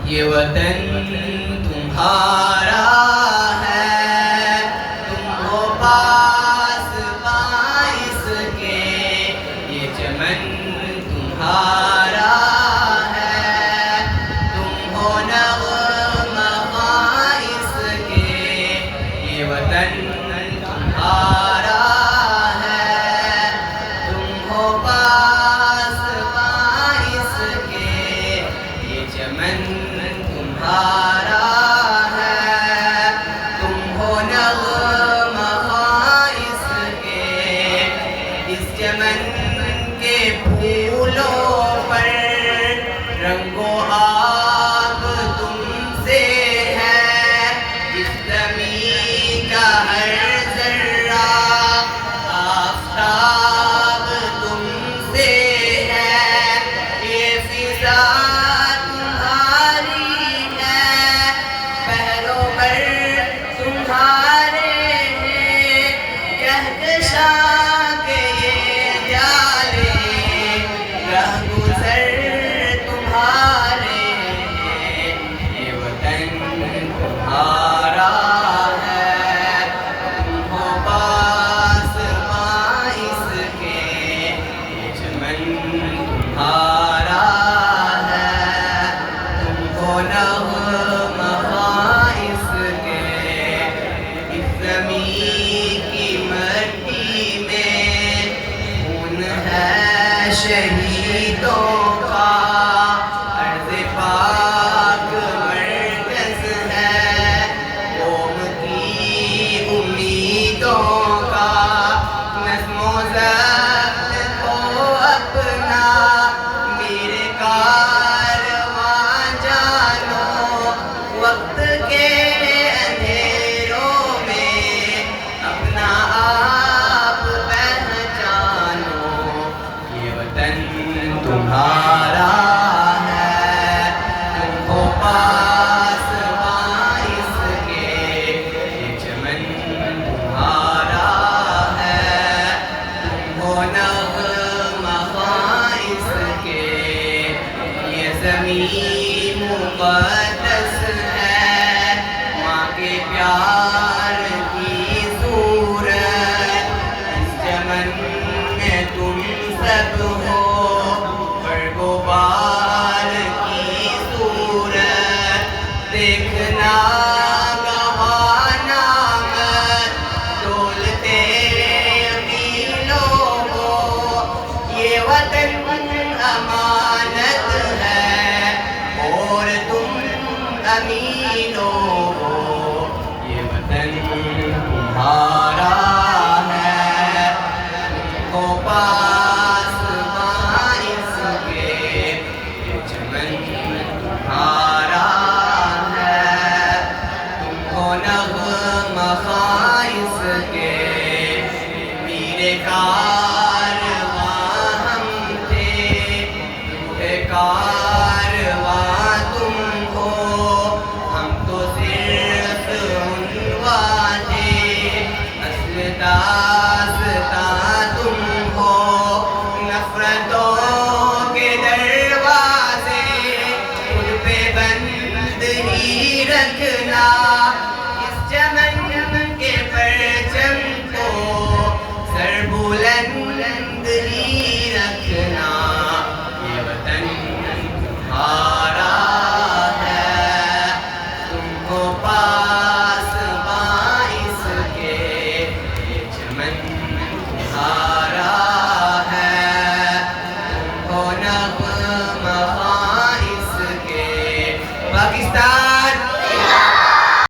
یہ وطن تمہارا ہے، تم ہو پاس باعث کے، یہ چمن تمہارا ہے، تم ہو نغمہ باعث کے، یہ وطن تمہارا ہے، تم ہو پاس باعث کے، یہ چمن تمہارا ہے، تم ہو نغمہ باعث کے، اس چمن کے پھولوں پر رنگ و آب تم سے ہے، اس زمین کا ہر ذرہ آفتاب تم سے ہے، یہ فضا تمہاری ہے، پہرو پر تمہارے ہیں، کہکشاں کے یہ جالے، رہ گزر تمہارے ہیں، یہ وطن تمہارا ہے، تم ہو پاس باعث کے، یہ چمن تمہارا ہے، تم ہو نغمہ باعث کے، اس زمین کی مٹی میں خون ہے شہیدوں کا، ارض پاک مرکز ہے قوم کی امیدوں کا، نظم و ضبط کو اپنا میرے کارواں جانو، وقت کے اندھیروں میں اپنا آپ پہچانو، یہ وطن تمہارا ہے، تم ہو پاس باعث کے، یہ چمن تمہارا ہے، تم ہو نغمہ باعث کے، یہ زمین مقدس ہے، ماں کے پیار کی صورت، اس چمن میں تم سب ہو، برگ و بال کی صورت، دیکھنا گواہ نامت ڈولتے یقینوں ہو، یہ وطن امانت ہے اور تم امینوں ہو، یہ وطن تمہارا ہے، تم ہو پاس باعث کے، یہ چمن تمہارا ہے، تم ہو نغمہ باعث کے، میرے کارواں ہم تھے، روح کارواں تم ہو، ہم تو صرف عنواں تھے، اصل داستاں تم ہو، نفرتوں کے دروازے خود پہ بند ہی رکھنا،